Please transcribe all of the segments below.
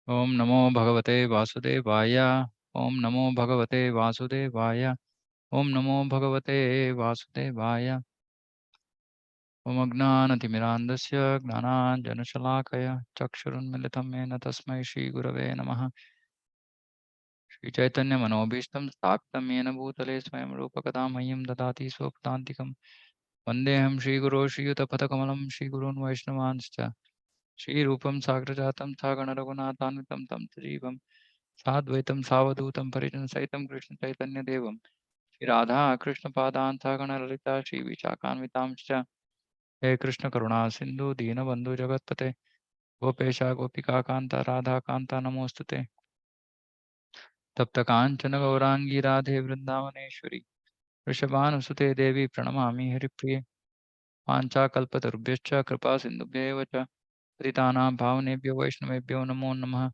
ओम नमो भगवते वासुदेवाय। ओम नमो भगवते वासुदेवाय। ओम नमो भगवते वासुदेवाय। ओम अज्ञानतिमिरान्धस्य ज्ञानाञ्जनशलाकया चक्षुरुन्मिलितं येन तस्मै श्रीगुरवे नमः। श्रीचैतन्यमनोभीष्टं स्थापितं येन भूतले स्वयं रूपकदा मह्यं ददाति स्वपदान्तिकं। वन्देऽहं श्रीगुरो श्रीयुतपथकमलं श्रीगुरून् वैष्णवांश्च श्रीरूपं साग्रजातं सागणरघुनाथान्वितं तं सजीवं साद्वैतं सावधूतं परिजनसहितं कृष्णचैतन्यदेवं श्रीराधा कृष्णपादान् सागणललिता श्रीविशाखान्वितांश्च हे कृष्णकरुणा सिन्धु दीनबन्धु जगत्पते गोपेश गोपिकान्ता राधाकान्ता नमोऽस्तुते। तप्त काञ्चन गौराङ्गी राधे वृन्दावनेश्वरी वृषभानुसुते देवी प्रणमामि हरिप्रिये। वाञ्छाकल्पतरुभ्यश्च कृपा सिन्धुभ्येव च पतितानां पावनेभ्यो वैष्णवेभ्यो नमो नमः।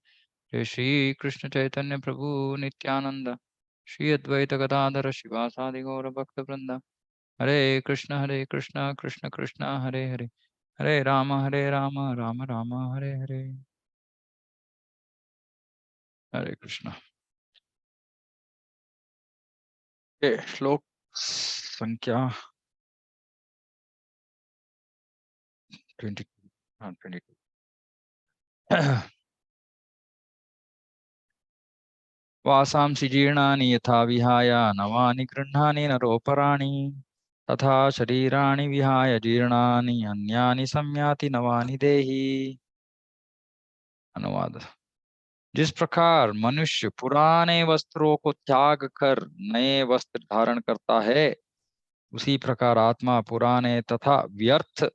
जय श्री कृष्ण चैतन्य प्रभु नित्यानंद श्री अद्वैत गदाधर शिवासादि गौर भक्त वृंद। हरे कृष्ण कृष्ण कृष्ण हरे हरे हरे राम राम राम हरे हरे। हरे कृष्ण। ये श्लोक संख्या 20 22। वासांसि जीर्णानि यथा विहाय नवानि गृह्णानि नरोपराणि तथा शरीराणि विहाय जीर्णानि अन्यानि संयाति नवानि देहि। अनुवाद। जिस प्रकार मनुष्य पुराने वस्त्रों को त्याग कर नए वस्त्र धारण करता है, उसी प्रकार आत्मा पुराने तथा व्यर्थ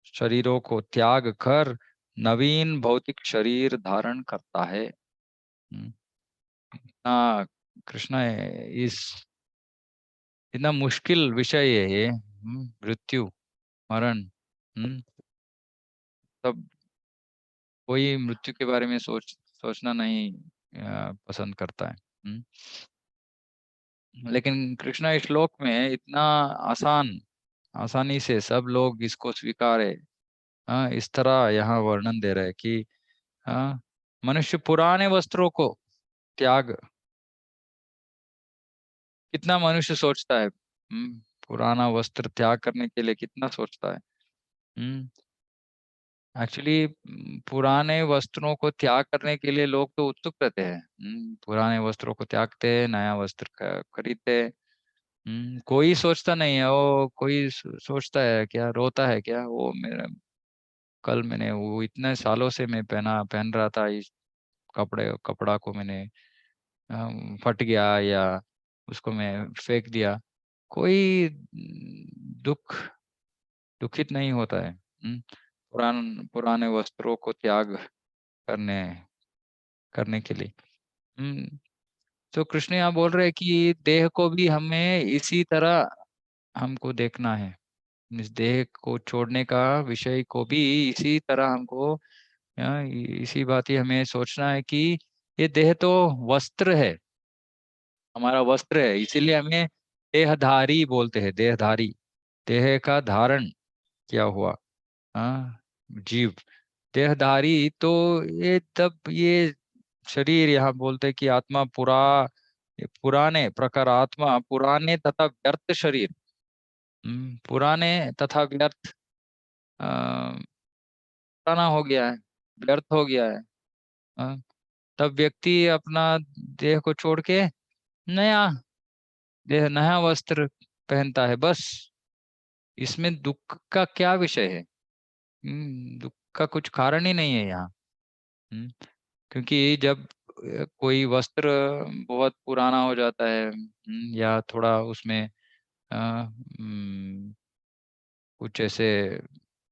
शरीरों को त्याग कर नवीन भौतिक शरीर धारण करता है। इतना कृष्ण है, इस इतना मुश्किल विषय है ये। मृत्यु मरण। तब कोई मृत्यु के बारे में सोचना नहीं पसंद करता है। लेकिन कृष्णा इस श्लोक में इतना आसानी से सब लोग इसको स्वीकारे। इस तरह यहाँ वर्णन दे रहे हैं कि मनुष्य पुराने वस्त्रों को त्याग। कितना मनुष्य सोचता है पुराना वस्त्र त्याग करने के लिए, कितना सोचता है। एक्चुअली पुराने वस्त्रों को त्याग करने के लिए लोग तो उत्सुक रहते हैं। पुराने वस्त्रों को त्यागते हैं, नया वस्त्र खरीदते हैं। कोई सोचता नहीं है, वो कोई सोचता है क्या, रोता है क्या, वो मेरा कल मैंने वो इतने सालों से मैं पहन रहा था, इस कपड़ा को मैंने फट गया या उसको मैं फेंक दिया। कोई दुखित नहीं होता है पुराने वस्त्रों को त्याग करने करने के लिए। तो कृष्ण यहाँ बोल रहे हैं कि देह को भी हमें इसी तरह हमको देखना है। इस देह को छोड़ने का विषय को भी इसी तरह हमको इसी बात ही हमें सोचना है कि ये देह तो वस्त्र है, हमारा वस्त्र है, इसीलिए हमें देहधारी बोलते हैं। देहधारी, देह का धारण किया हुआ जीव देहधारी। तो ये तब ये शरीर, यहाँ बोलते हैं कि आत्मा पुराने प्रकार आत्मा पुराने तथा व्यर्थ शरीर। पुराने तथा व्यर्थ पुराना हो गया है, व्यर्थ हो गया है। अ, तब व्यक्ति अपना देह को छोड़ के नया नया वस्त्र पहनता है बस। इसमें दुख का क्या विषय है। दुख का कुछ कारण ही नहीं है यहाँ। हम्म, क्योंकि जब कोई वस्त्र बहुत पुराना हो जाता है या थोड़ा उसमें अ, कुछ ऐसे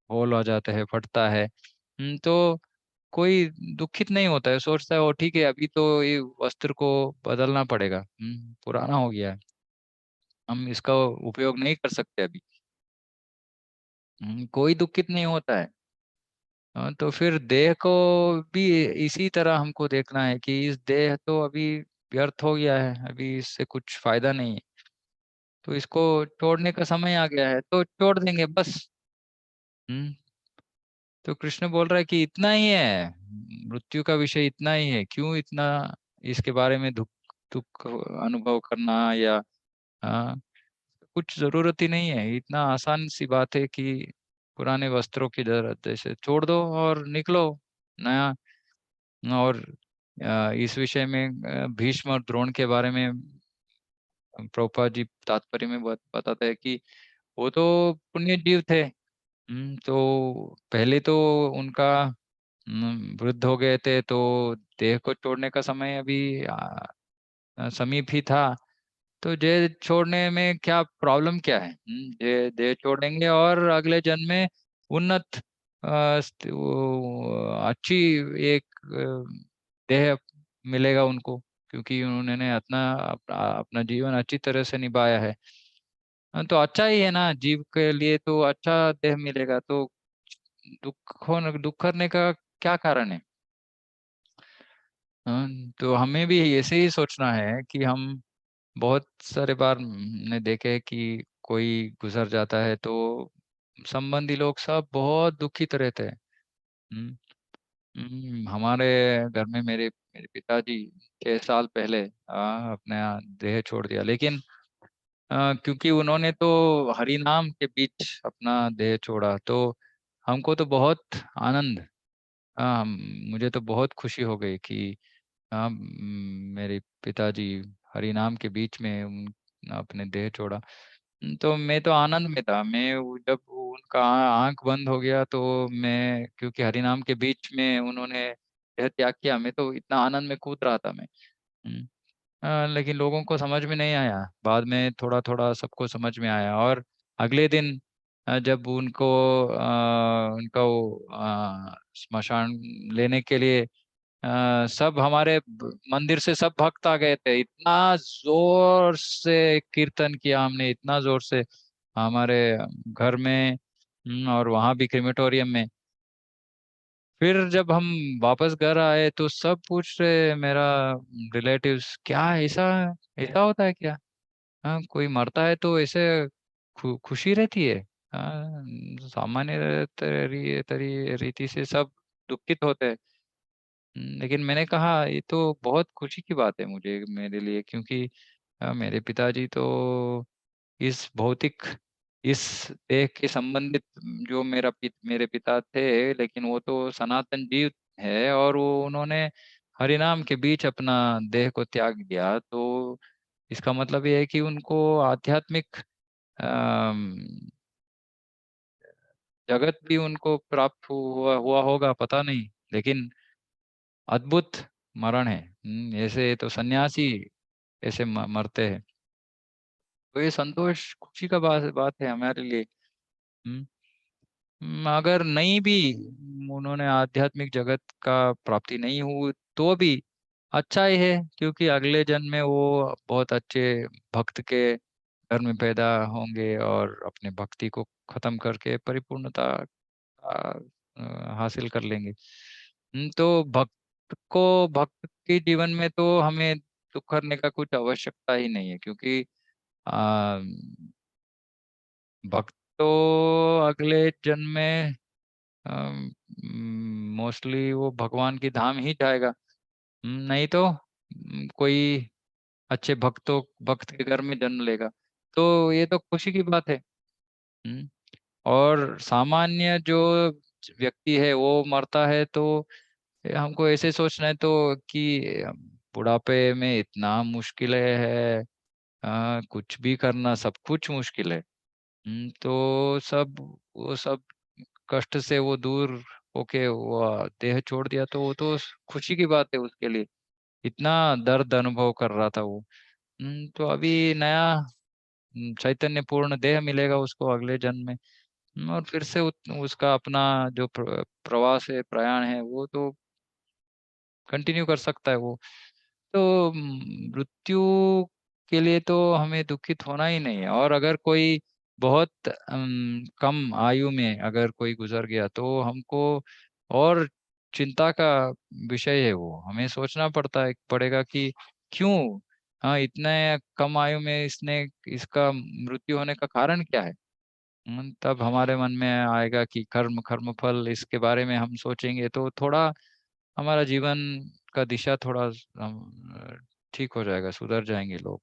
होल आ जाता है, फटता है, तो कोई दुखित नहीं होता है, सोचता है वो ठीक है, अभी तो ये वस्त्र को बदलना पड़ेगा, पुराना हो गया है, हम इसका उपयोग नहीं कर सकते अभी। कोई दुखित नहीं होता है। तो फिर देह को भी इसी तरह हमको देखना है कि इस देह तो अभी व्यर्थ हो गया है, अभी इससे कुछ फायदा नहीं है, तो इसको छोड़ने का समय आ गया है, तो छोड़ देंगे बस। हम्म तो कृष्ण बोल रहा है कि इतना ही है, मृत्यु का विषय इतना ही है, क्यों इतना इसके बारे में दुख दुख अनुभव करना, या कुछ जरूरत ही नहीं है। इतना आसान सी बात है कि पुराने वस्त्रों की जैसे छोड़ दो और निकलो नया। और इस विषय में भीष्म और द्रोण के बारे में प्रभुपाद जी तात्पर्य में बताते हैं कि वो तो पुण्य जीव थे। तो पहले तो उनका वृद्ध हो गए थे, तो देह को छोड़ने का समय अभी समीप ही था। तो देह छोड़ने में क्या प्रॉब्लम क्या है? देह देह छोड़ेंगे और अगले जन्म में उन्नत अच्छी एक देह मिलेगा उनको, क्योंकि उन्होंने अपना जीवन अच्छी तरह से निभाया है। तो अच्छा ही है ना, जीव के लिए तो अच्छा देह मिलेगा, तो दुख करने का क्या कारण है? तो हमें भी ऐसे ही सोचना है कि हम बहुत सारे बार ने देखे कि कोई गुजर जाता है तो संबंधी लोग सब बहुत दुखित रहते हैं। हम्म, हमारे घर में मेरे मेरे पिताजी 6 साल पहले अपने देह छोड़ दिया, लेकिन क्योंकि उन्होंने तो हरि नाम के बीच अपना देह छोड़ा, तो हमको तो बहुत आनंद, मुझे तो बहुत खुशी हो गई कि मेरे पिताजी हरि नाम के बीच में अपने देह छोड़ा। तो मैं तो आनंद में था। जब उनका आंख बंद हो गया, तो मैं, क्योंकि हरि नाम के बीच में उन्होंने देह त्याग किया, मैं तो इतना आनंद में कूद रहा था मैं। हम्म, लेकिन लोगों को समझ में नहीं आया। बाद में थोड़ा थोड़ा सबको समझ में आया, और अगले दिन जब उनका वो स्मशान लेने के लिए सब हमारे मंदिर से सब भक्त आ गए थे। इतना जोर से कीर्तन किया हमने, इतना जोर से हमारे घर में, और वहां भी क्रिमेटोरियम में। फिर जब हम वापस घर आए तो सब पूछ रहे, मेरा रिलेटिव्स, क्या ऐसा ऐसा होता है क्या? हाँ, कोई मरता है तो ऐसे खुशी रहती है? सामान्य रीति से सब दुखित होते हैं। लेकिन मैंने कहा ये तो बहुत खुशी की बात है मुझे, मेरे लिए, क्योंकि मेरे पिताजी तो इस भौतिक, इस देह के संबंधित, जो मेरे पिता थे, लेकिन वो तो सनातन जीव है, और वो उन्होंने हरिनाम के बीच अपना देह को त्याग दिया। तो इसका मतलब ये है कि उनको आध्यात्मिक अम, जगत भी उनको प्राप्त हुआ होगा, पता नहीं, लेकिन अद्भुत मरण है। ऐसे तो सन्यासी ऐसे मरते हैं। तो ये संतोष खुशी का बात है हमारे लिए। हम्म, अगर नहीं भी उन्होंने आध्यात्मिक जगत का प्राप्ति नहीं हुई तो भी अच्छा ही है, क्योंकि अगले जन्म में वो बहुत अच्छे भक्त के घर में पैदा होंगे और अपने भक्ति को खत्म करके परिपूर्णता हासिल कर लेंगे। तो भक्त के जीवन में तो हमें दुख करने का कुछ आवश्यकता ही नहीं है, क्योंकि आ, भक्त तो अगले जन्म में मोस्टली वो भगवान की धाम ही जाएगा। नहीं तो कोई अच्छे भक्त के घर में जन्म लेगा। तो ये तो खुशी की बात है। हम्म, और सामान्य जो व्यक्ति है वो मरता है, तो हमको ऐसे सोचना है तो कि बुढ़ापे में इतना मुश्किल है, कुछ भी करना सब कुछ मुश्किल है। तो वो सब कष्ट से वो दूर होके वो देह छोड़ दिया, तो वो तो खुशी की बात है उसके लिए। इतना दर्द अनुभव कर रहा था वो। तो अभी नया चैतन्य पूर्ण देह मिलेगा उसको अगले जन्म में। और फिर से उसका अपना जो प्रवास है, प्रयाण है, वो तो कंटिन्यू कर सकता है वो। तो मृत्यु के लिए तो हमें दुखित होना ही नहीं है। और अगर कोई बहुत कम आयु में अगर कोई गुजर गया, तो हमको और चिंता का विषय है वो। हमें सोचना पड़ेगा कि क्यों, हाँ, इतने कम आयु में इसका मृत्यु होने का कारण क्या है? तब हमारे मन में आएगा कि कर्म कर्म फल, इसके बारे में हम सोचेंगे तो थोड़ा हमारा जीवन का दिशा थोड़ा ठीक हो जाएगा, सुधर जाएंगे लोग।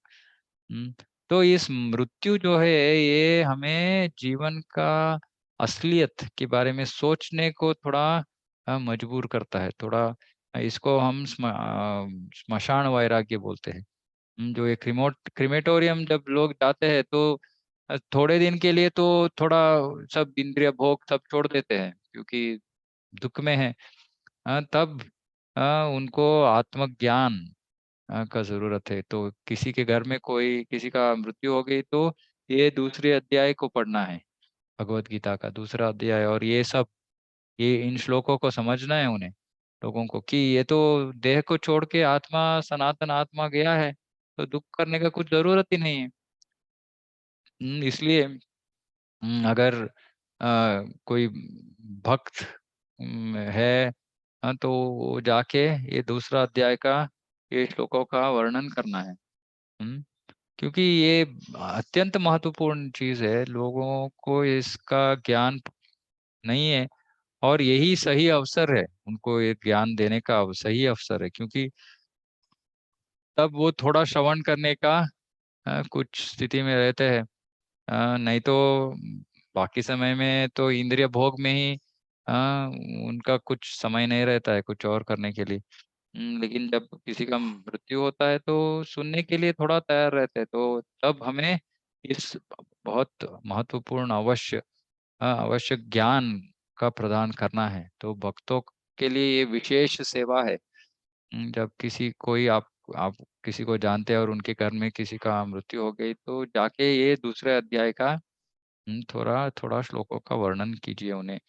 हम्म, तो इस मृत्यु जो है ये हमें जीवन का असलियत के बारे में सोचने को थोड़ा मजबूर करता है थोड़ा। इसको हम स्मशान वैराग्य बोलते हैं। जो एक क्रिमेटोरियम जब लोग जाते हैं तो थोड़े दिन के लिए तो थोड़ा सब इंद्रिय भोग सब छोड़ देते हैं क्योंकि दुख में है। तब उनको आत्मज्ञान का जरूरत है। तो किसी के घर में कोई किसी का मृत्यु हो गई तो ये दूसरे अध्याय को पढ़ना है, भगवत गीता का दूसरा अध्याय, और ये सब ये इन श्लोकों को समझना है उन्हें, लोगों को, कि ये तो देह को छोड़ के आत्मा सनातन आत्मा गया है, तो दुख करने का कुछ जरूरत ही नहीं है। इसलिए अगर कोई भक्त है, तो वो जाके ये दूसरा अध्याय का ये श्लोकों का वर्णन करना है। हम्म, क्योंकि ये अत्यंत महत्वपूर्ण चीज है, लोगों को इसका ज्ञान नहीं है, और यही सही अवसर है उनको ये ज्ञान देने का, सही अवसर है, क्योंकि तब वो थोड़ा श्रवण करने का कुछ स्थिति में रहते हैं। नहीं तो बाकी समय में तो इंद्रिय भोग में ही अ, उनका कुछ समय नहीं रहता है कुछ और करने के लिए। लेकिन जब किसी का मृत्यु होता है तो सुनने के लिए थोड़ा तैयार रहते हैं, तो तब हमें इस बहुत महत्वपूर्ण अवश्य ज्ञान का प्रदान करना है। तो भक्तों के लिए ये विशेष सेवा है। जब किसी कोई आप किसी को जानते हैं और उनके घर में किसी का मृत्यु हो गई तो जाके ये दूसरे अध्याय का थोड़ा थोड़ा श्लोकों का वर्णन कीजिए उन्हें,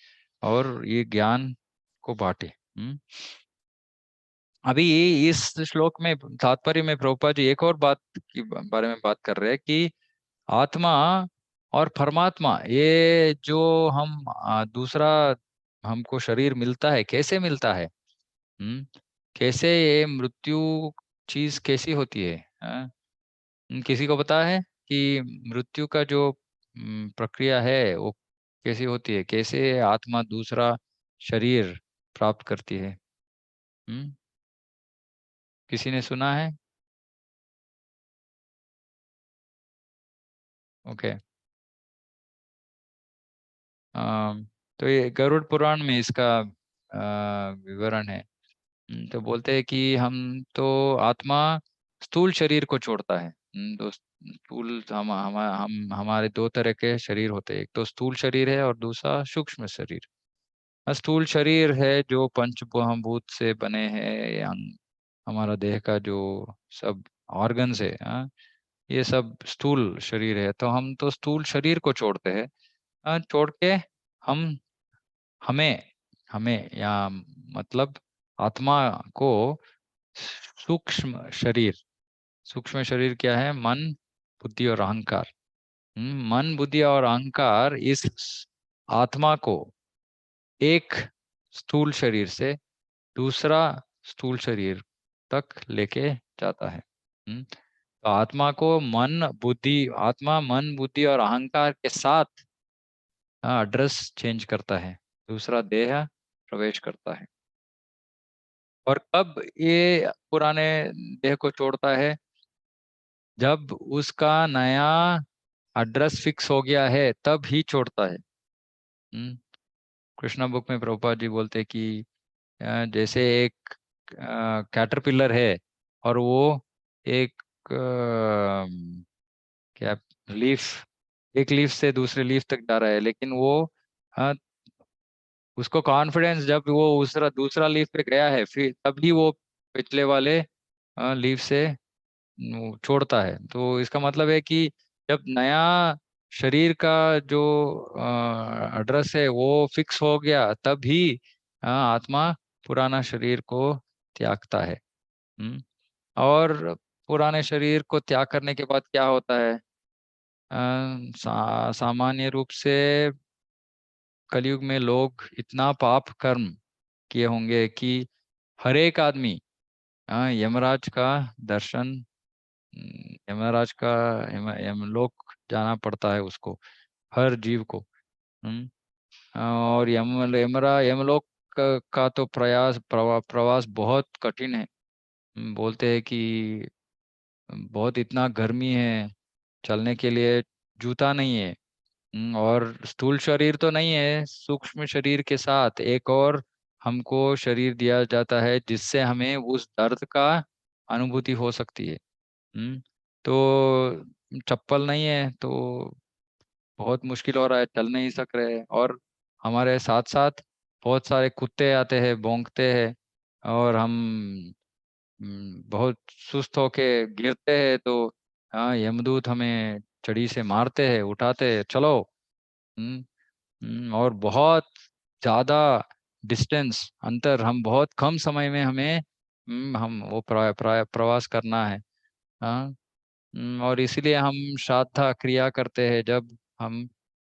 और ये ज्ञान को बांटे। अभी इस श्लोक में तात्पर्य में प्रभुपाद जी एक और बात की बारे में बात कर रहे हैं कि आत्मा और परमात्मा ये जो हम दूसरा हमको शरीर मिलता है, कैसे मिलता है? हम्म कैसे ये मृत्यु चीज कैसी होती है? किसी को पता है कि मृत्यु का जो प्रक्रिया है वो कैसी होती है, कैसे आत्मा दूसरा शरीर प्राप्त करती है? हम्म किसी ने सुना है? ओके। तो ये गरुड़ पुराण में इसका विवरण है। तो बोलते हैं कि हम तो आत्मा स्थूल शरीर को छोड़ता है। दो स्थूल हम हमारे दो तरह के शरीर होते हैं, एक तो स्थूल शरीर है और दूसरा सूक्ष्म शरीर। स्थूल शरीर है जो पंचभूत से बने हैं, हमारा देह का जो सब ऑर्गन्स है, ये सब स्थूल शरीर है। तो हम तो स्थूल शरीर को छोड़ते हैं, छोड़ के हम हमें हमें या मतलब आत्मा को सूक्ष्म शरीर, सूक्ष्म शरीर क्या है? मन, बुद्धि और अहंकार। मन, बुद्धि और अहंकार इस आत्मा को एक स्थूल शरीर से दूसरा स्थूल शरीर तक लेके जाता है। तो आत्मा को मन बुद्धि आत्मा मन बुद्धि और अहंकार के साथ एड्रेस चेंज करता है, दूसरा देह प्रवेश करता है। और कब ये पुराने देह को छोड़ता है? जब उसका नया एड्रेस फिक्स हो गया है तब ही छोड़ता है। हम्म कृष्णा बुक में प्रभुपाद जी बोलते हैं कि जैसे एक कैटरपिलर है और वो एक क्या लीफ एक लीफ से दूसरे लीफ तक जा रहा है, लेकिन वो अ, उसको कॉन्फिडेंस जब वो दूसरा लीफ पे गया है फिर तभी वो पिछले वाले लीफ से वो छोड़ता है। तो इसका मतलब है कि जब नया शरीर का जो एड्रेस है वो फिक्स हो गया तभी आत्मा पुराना शरीर को त्यागता है। हम्म और पुराने शरीर को त्याग करने के बाद क्या होता है? सामान्य रूप से कलयुग में लोग इतना पाप कर्म किए होंगे कि हर एक आदमी यमराज का दर्शन, यमराज का यमलोक जाना पड़ता है उसको, हर जीव को। और यमलोक का तो प्रवास बहुत कठिन है। बोलते हैं कि बहुत इतना गर्मी है, चलने के लिए जूता नहीं है। और स्थूल शरीर तो नहीं है, सूक्ष्म शरीर के साथ एक और हमको शरीर दिया जाता है जिससे हमें उस दर्द का अनुभूति हो सकती है। तो चप्पल नहीं है तो बहुत मुश्किल हो रहा है, चल नहीं सक रहे। और हमारे साथ साथ बहुत सारे कुत्ते आते हैं, भौंकते हैं, और हम बहुत सुस्त होके गिरते हैं तो हाँ, यमदूत हमें छड़ी से मारते हैं, उठाते हैं, चलो। हम्म और बहुत ज्यादा डिस्टेंस, अंतर, हम बहुत कम समय में हमें हम वो प्रवास करना है। हाँ। और इसलिए हम श्राद्धा क्रिया करते हैं, जब हम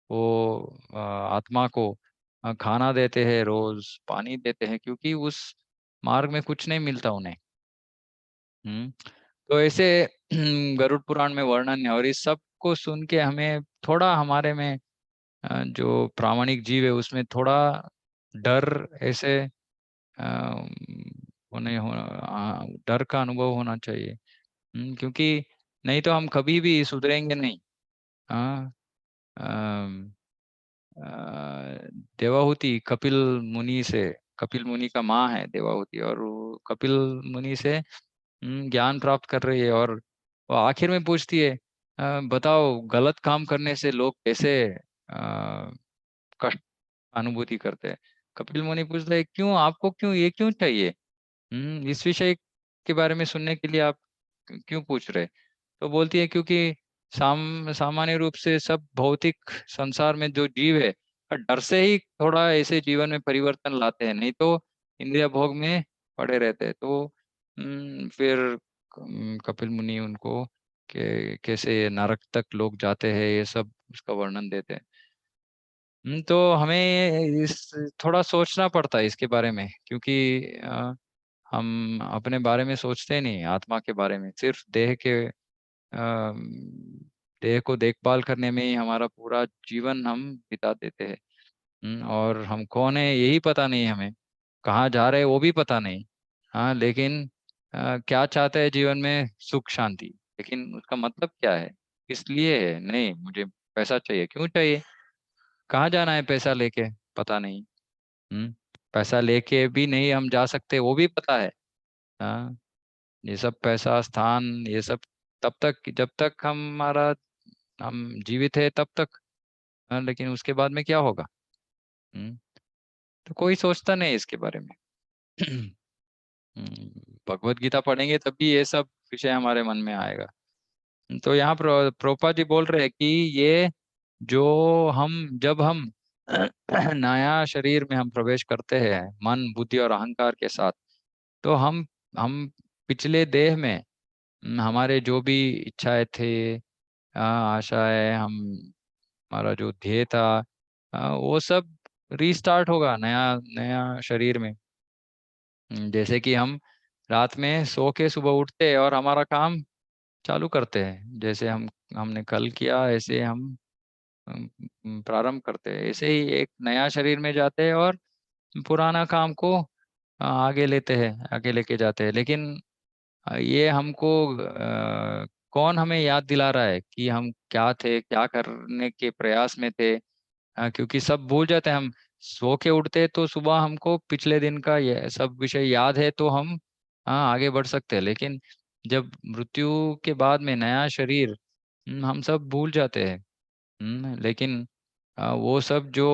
वो आत्मा को खाना देते हैं, रोज पानी देते हैं, क्योंकि उस मार्ग में कुछ नहीं मिलता उन्हें। हम्म तो ऐसे गरुड़ पुराण में वर्णन है, और इस सब को सुन के हमें थोड़ा, हमारे में जो प्रामाणिक जीव है उसमें थोड़ा डर, ऐसे होने हो डर का अनुभव होना चाहिए। क्योंकि नहीं तो हम कभी भी सुधरेंगे नहीं। हाँ। अम, देवाहुति कपिल मुनि का माँ है देवाहुति, और वो कपिल मुनि से ज्ञान प्राप्त कर रही है, और वो आखिर में पूछती है, बताओ गलत काम करने से लोग कैसे कष्ट अनुभूति करते हैं। कपिल मुनि पूछते हैं, क्यों आपको, क्यों ये क्यों चाहिए? इस विषय के बारे में सुनने के लिए आप क्यों पूछ रहे? तो बोलती है, क्योंकि सामान्य रूप से सब भौतिक संसार में जो जीव है, डर से ही थोड़ा ऐसे जीवन में परिवर्तन लाते हैं, नहीं तो इंद्रिय भोग में पड़े रहते हैं। तो फिर कपिल मुनि उनको कैसे नरक तक लोग जाते हैं, ये सब उसका वर्णन देते हैं। तो हमें इस थोड़ा सोचना पड़ता है इसके बारे में, क्योंकि हम अपने बारे में सोचते नहीं, आत्मा के बारे में सिर्फ देह को देखभाल करने में ही हमारा पूरा जीवन हम बिता देते हैं। और हम कौन है यही पता नहीं, हमें कहाँ जा रहे हैं वो भी पता नहीं। हाँ, लेकिन क्या चाहते हैं जीवन में? सुख शांति। लेकिन उसका मतलब क्या है, किस लिए है? नहीं, मुझे पैसा चाहिए, क्यों चाहिए? कहाँ जाना है पैसा लेके? पता नहीं। हम्म पैसा लेके भी नहीं हम जा सकते, वो भी पता है। हाँ। ये सब पैसा, स्थान, ये सब तब तक, जब तक हम जीवित है तब तक। हाँ, लेकिन उसके बाद में क्या होगा? हम्म तो कोई सोचता नहीं इसके बारे में। भगवत गीता पढ़ेंगे तभी ये सब विषय हमारे मन में आएगा। तो यहाँ प्रोपा जी बोल रहे हैं कि ये जो जब हम नया शरीर में हम प्रवेश करते हैं मन, बुद्धि और अहंकार के साथ, तो हम पिछले देह में हमारे जो भी इच्छाएं थे, आशाएं, हमारा जो ध्येय था, वो सब रीस्टार्ट होगा नया नया शरीर में। जैसे कि हम रात में सो के सुबह उठते हैं और हमारा काम चालू करते हैं, जैसे हमने कल किया ऐसे हम प्रारंभ करते हैं, ऐसे ही एक नया शरीर में जाते हैं और पुराना काम को आगे लेते हैं, आगे लेके जाते हैं। लेकिन ये हमको कौन हमें याद दिला रहा है कि हम क्या थे, क्या करने के प्रयास में थे? क्योंकि सब भूल जाते हैं हम। सो के उठते हैं तो सुबह हमको पिछले दिन का ये सब विषय याद है, तो हम आगे बढ़ सकते हैं। लेकिन जब मृत्यु के बाद में नया शरीर, हम सब भूल जाते हैं। लेकिन वो सब जो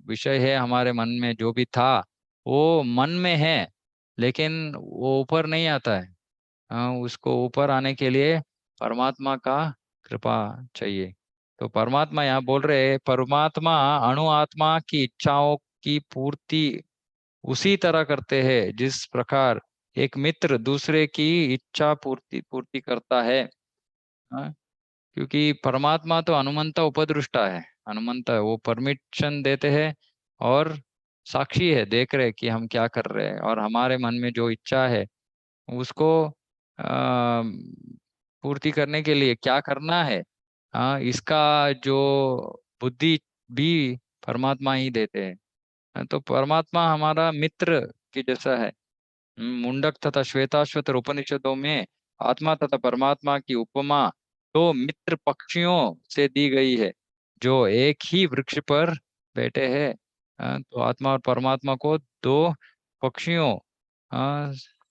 विषय है हमारे मन में जो भी था, वो मन में है, लेकिन वो ऊपर नहीं आता है। उसको ऊपर आने के लिए परमात्मा का कृपा चाहिए। तो परमात्मा यहाँ बोल रहे हैं, परमात्मा अणु आत्मा की इच्छाओं की पूर्ति उसी तरह करते हैं जिस प्रकार एक मित्र दूसरे की इच्छा पूर्ति पूर्ति करता है। हाँ, क्योंकि परमात्मा तो हनुमंता उपदृष्टा है। हनुमंता है, वो परमिशन देते हैं और साक्षी है, देख रहे कि हम क्या कर रहे हैं, और हमारे मन में जो इच्छा है उसको आ, पूर्ति करने के लिए क्या करना है, इसका जो बुद्धि भी परमात्मा ही देते हैं। तो परमात्मा हमारा मित्र की जैसा है। मुंडक तथा श्वेताश्वतर उपनिषदों में आत्मा तथा परमात्मा की उपमा दो मित्र पक्षियों से दी गई है, जो एक ही वृक्ष पर बैठे हैं। तो आत्मा और परमात्मा को दो पक्षियों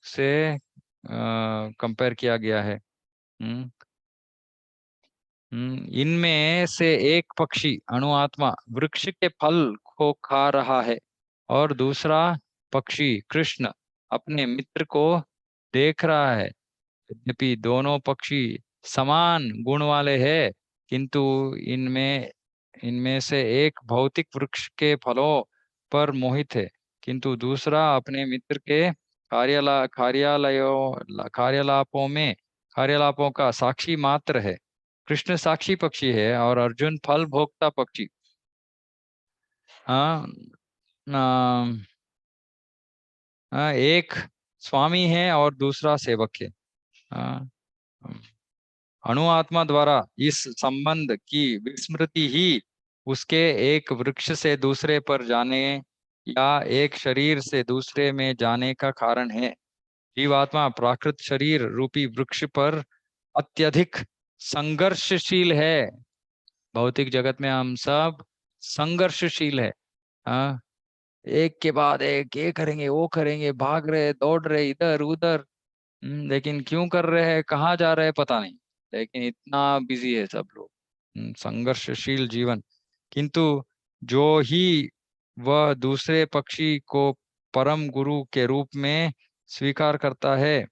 से कंपेयर किया गया है। हम्म इनमें से एक पक्षी अणु आत्मा वृक्ष के फल को खा रहा है, और दूसरा पक्षी कृष्ण अपने मित्र को देख रहा है। यद्यपि दोनों पक्षी समान गुण वाले हैं, किंतु इनमें इनमें से एक भौतिक वृक्ष के फलों पर मोहित है, किंतु दूसरा अपने मित्र के कार्यालापों का साक्षी मात्र है। कृष्ण साक्षी पक्षी है और अर्जुन फल भोक्ता पक्षी। हाँ, एक स्वामी है और दूसरा सेवक है। हाँ, अणु आत्मा द्वारा इस संबंध की विस्मृति ही उसके एक वृक्ष से दूसरे पर जाने या एक शरीर से दूसरे में जाने का कारण है। जीवात्मा प्राकृत शरीर रूपी वृक्ष पर अत्यधिक संघर्षशील है। भौतिक जगत में हम सब संघर्षशील है। हाँ, एक के बाद एक, ये करेंगे वो करेंगे, भाग रहे दौड़ रहे इधर उधर। लेकिन क्यों कर रहे हैं, कहाँ जा रहे हैं, पता नहीं। लेकिन इतना बिजी है सब लोग। संघर्षशील जीवन। किंतु जो ही वह दूसरे पक्षी को परम गुरु के रूप में स्वीकार करता है,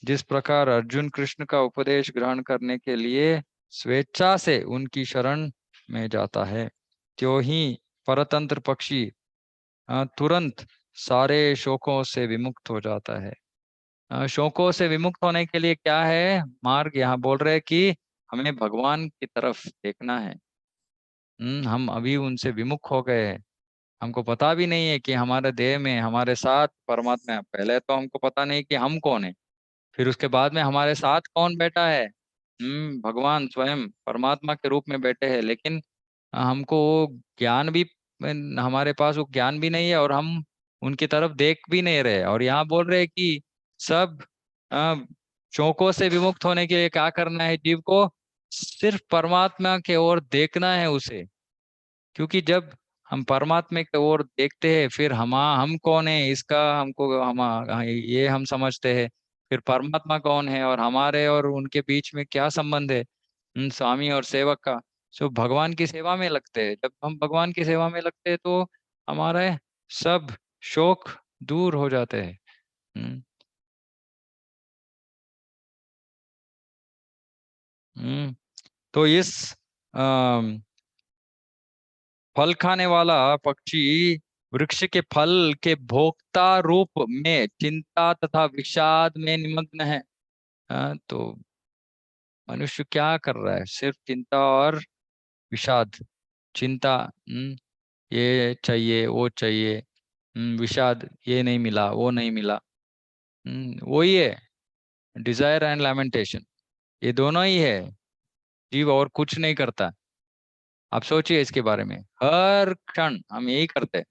जिस प्रकार अर्जुन कृष्ण का उपदेश ग्रहण करने के लिए स्वेच्छा से उनकी शरण में जाता है, त्यों ही परतंत्र पक्षी तुरंत सारे शोकों से विमुक्त हो जाता है। शोकों से विमुक्त होने के लिए क्या है मार्ग, यहाँ बोल रहे हैं कि हमें भगवान की तरफ देखना है। हम अभी उनसे विमुख हो गए हैं। हमको पता भी नहीं है कि हमारे देह में हमारे साथ परमात्मा है। पहले तो हमको पता नहीं कि हम कौन है, फिर उसके बाद में हमारे साथ कौन बैठा है। भगवान स्वयं परमात्मा के रूप में बैठे हैं, लेकिन हमको वो ज्ञान भी, हमारे पास वो ज्ञान भी नहीं है, और हम उनकी तरफ देख भी नहीं रहे। और यहाँ बोल रहे हैं कि सब अ, शौकों से विमुक्त होने के लिए क्या करना है जीव को, सिर्फ परमात्मा के ओर देखना है उसे। क्योंकि जब हम परमात्मा की ओर देखते हैं, फिर हम कौन है इसका हमको ये हम समझते हैं। फिर परमात्मा कौन है और हमारे और उनके बीच में क्या संबंध है, स्वामी और सेवक का। सो भगवान की सेवा में लगते हैं। जब हम भगवान की सेवा में लगते हैं तो हमारे सब शोक दूर हो जाते हैं। हम्म हम्म तो इस फल खाने वाला पक्षी वृक्ष के फल के भोक्ता रूप में चिंता तथा विषाद में निमग्न है। तो मनुष्य क्या कर रहा है, सिर्फ चिंता और विषाद। चिंता, ये चाहिए वो चाहिए। विषाद, ये नहीं मिला वो नहीं मिला। वही है डिजायर एंड लैमेंटेशन। ये दोनों ही है। जीव और कुछ नहीं करता। आप सोचिए इसके बारे में, हर क्षण हम यही करते हैं।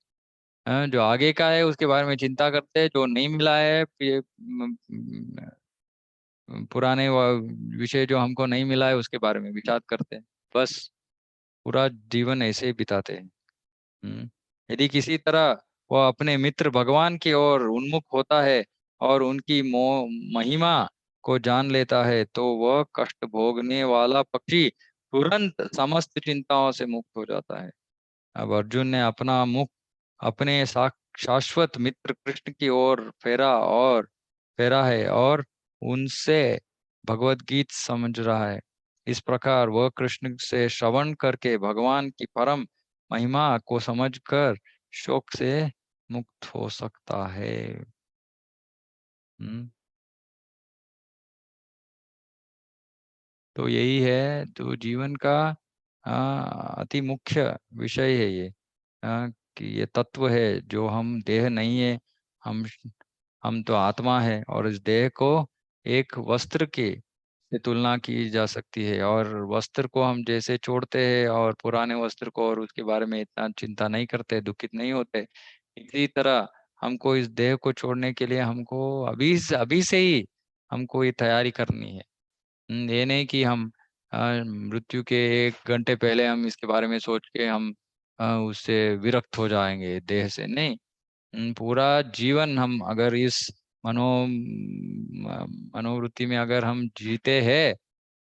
जो आगे का है उसके बारे में चिंता करते हैं, जो नहीं मिला है पुराने विषय जो हमको नहीं मिला है उसके बारे में विचार करते हैं। बस पूरा जीवन ऐसे ही बिताते हैं। हम्म, यदि किसी तरह वह अपने मित्र भगवान की ओर उन्मुख होता है और उनकी महिमा को जान लेता है, तो वह कष्ट भोगने वाला पक्षी तुरंत समस्त चिंताओं से मुक्त हो जाता है। अब अर्जुन ने अपना मुख अपने शाश्वत मित्र कृष्ण की ओर फेरा है और उनसे भगवत गीत समझ रहा है। इस प्रकार वह कृष्ण से श्रवण करके भगवान की परम महिमा को समझकर शोक से मुक्त हो सकता है। हम्म तो यही है तो जीवन का अति मुख्य विषय है ये। कि ये तत्व है, जो हम देह नहीं है। हम हम तो आत्मा है, और इस देह को एक वस्त्र के से तुलना की जा सकती है। और वस्त्र को हम जैसे छोड़ते हैं और पुराने वस्त्र को और उसके बारे में इतना चिंता नहीं करते, दुखित नहीं होते, इसी तरह हमको इस देह को छोड़ने के लिए हमको अभी से ही हमको ये तैयारी करनी है। ये नहीं कि हम मृत्यु के 1 घंटे पहले हम इसके बारे में सोच के हम उससे विरक्त हो जाएंगे देह से, नहीं। पूरा जीवन हम अगर इस मनोवृत्ति में अगर हम जीते हैं,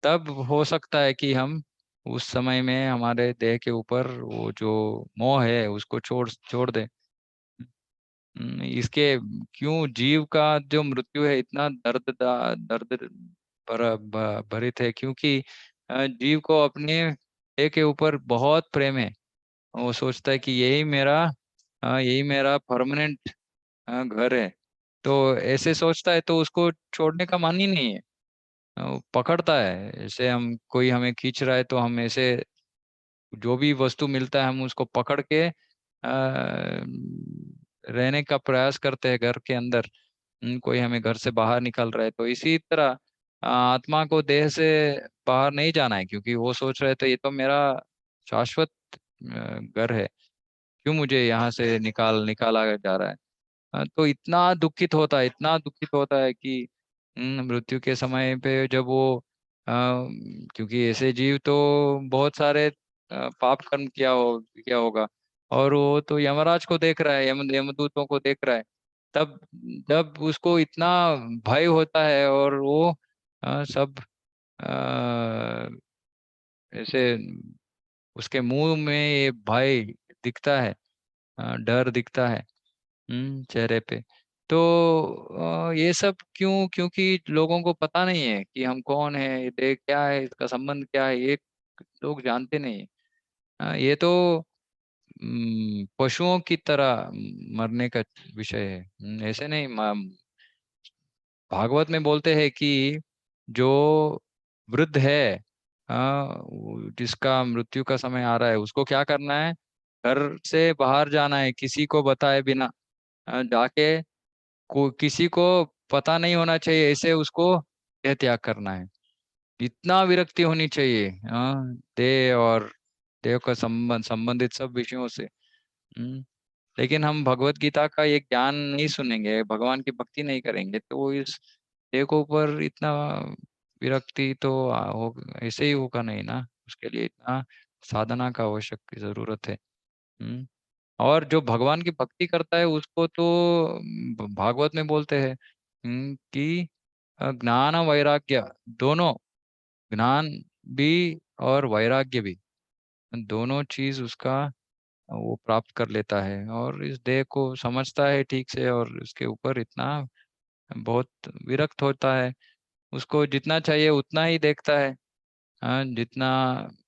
तब हो सकता है कि हम उस समय में हमारे देह के ऊपर वो जो मोह है उसको छोड़ छोड़ दें। इसके क्यों जीव का जो मृत्यु है इतना दर्द भरित है, क्योंकि जीव को अपने देह के ऊपर बहुत प्रेम है। वो सोचता है कि यही मेरा परमानेंट घर है। तो ऐसे सोचता है तो उसको छोड़ने का मन ही नहीं है। वो पकड़ता है, ऐसे हम कोई हमें खींच रहा है तो हम ऐसे जो भी वस्तु मिलता है हम उसको पकड़ के रहने का प्रयास करते हैं घर के अंदर। कोई हमें घर से बाहर निकल रहा है तो इसी तरह आत्मा को देह से बाहर नहीं जाना है, क्योंकि वो सोच रहे थे ये तो मेरा शाश्वत घर है, क्यों मुझे यहाँ से निकाला जा रहा है। तो इतना दुखित होता है, इतना दुखित होता है कि मृत्यु के समय पे जब वो क्योंकि ऐसे जीव तो बहुत सारे पाप कर्म किया होगा, और वो तो यमराज को देख रहा है, यमदूतों को देख रहा है। तब जब उसको इतना भय होता है और वो सब ऐसे उसके मुंह में ये भय दिखता है, डर दिखता है चेहरे पे। तो ये सब क्यों? क्योंकि लोगों को पता नहीं है कि हम कौन है, ये देह क्या है, इसका संबंध क्या है, ये लोग जानते नहीं है। ये तो पशुओं की तरह मरने का विषय है। ऐसे नहीं। भागवत में बोलते हैं कि जो वृद्ध है, जिसका मृत्यु का समय आ रहा है, उसको क्या करना है? घर से बाहर जाना है किसी को बताए बिना। जाके किसी को पता नहीं होना चाहिए, ऐसे उसको देह त्याग करना है। इतना विरक्ति होनी चाहिए देह और देह का संबंधित सब विषयों से। हम्म, लेकिन हम भगवत गीता का ये ज्ञान नहीं सुनेंगे, भगवान की भक्ति नहीं करेंगे, तो इस देह को ऊपर इतना विरक्ति तो हो ऐसे ही होगा नहीं ना। उसके लिए इतना साधना का आवश्यक जरूरत है। हम्म और जो भगवान की भक्ति करता है उसको तो भागवत में बोलते हैं कि ज्ञान वैराग्य दोनों, ज्ञान भी और वैराग्य भी, दोनों चीज उसका वो प्राप्त कर लेता है और इस देह को समझता है ठीक से, और इसके ऊपर इतना बहुत विरक्त होता है। उसको जितना चाहिए उतना ही देखता है। जितना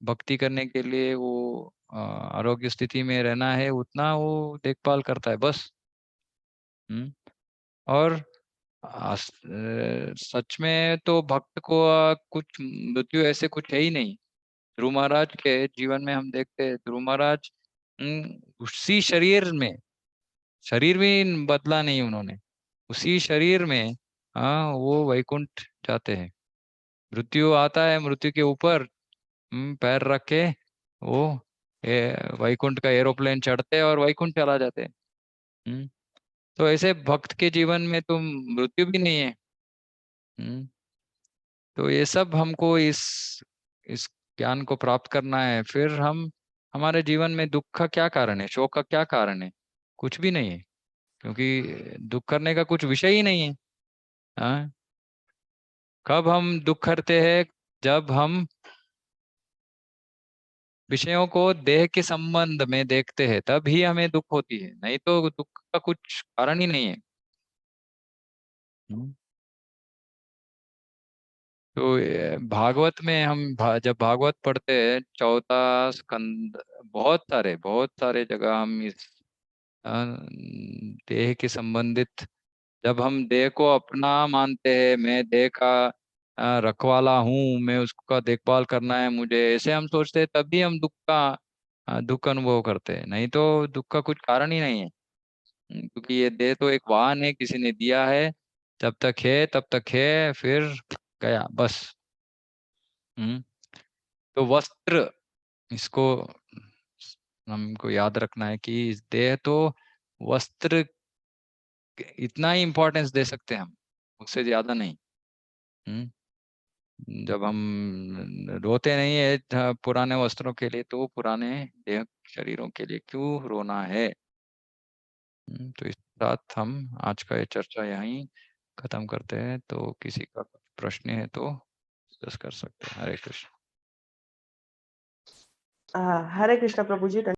भक्ति करने के लिए वो आरोग्य स्थिति में रहना है उतना वो देखभाल करता है बस। हम्म और सच में तो भक्त को कुछ मृत्यु ऐसे कुछ है ही नहीं। ध्रुव महाराज के जीवन में हम देखते हैं, ध्रुव महाराज उसी शरीर भी बदला नहीं उन्होंने, उसी शरीर में वो वैकुंठ जाते हैं। मृत्यु आता है, मृत्यु के ऊपर पैर रख के वो वैकुंठ का एरोप्लेन चढ़ते हैं और वैकुंठ चला जाते हैं। हम्म, तो ऐसे भक्त के जीवन में तो मृत्यु भी नहीं है। हम्म, तो ये सब हमको इस ज्ञान को प्राप्त करना है। फिर हम हमारे जीवन में दुख का क्या कारण है, शोक का क्या कारण है? कुछ भी नहीं है, क्योंकि दुख करने का कुछ विषय ही नहीं है। हाँ, कब हम दुख करते हैं? जब हम विषयों को देह के संबंध में देखते हैं तब ही हमें दुख होती है, नहीं तो दुख का कुछ कारण ही नहीं है। हम्म। तो भागवत में हम जब भागवत पढ़ते हैं, चौथा स्कंद, बहुत सारे जगह हम इस अ, देह के संबंधित, जब हम देह को अपना मानते हैं, मैं देह का रखवाला हूँ, मैं उसका देखभाल करना है मुझे, ऐसे हम सोचते हैं, तभी हम दुख अनुभव करते हैं, नहीं तो दुख का कुछ कारण ही नहीं है। क्योंकि ये देह तो एक वाहन है, किसी ने दिया है, जब तक है तब तक है, फिर गया बस। तो वस्त्र, इसको हमको याद रखना है कि देह तो वस्त्र इतना ही इम्पोर्टेंस दे सकते हैं हम, उससे ज्यादा नहीं। जब हम रोते नहीं है पुराने वस्त्रों के लिए, तो पुराने देह शरीरों के लिए क्यों रोना है। तो इस साथ हम आज का ये चर्चा यहीं खत्म करते हैं। तो किसी का प्रश्न है तो डिस्कस कर सकते हैं। हरे कृष्ण। हरे कृष्ण प्रभु जी।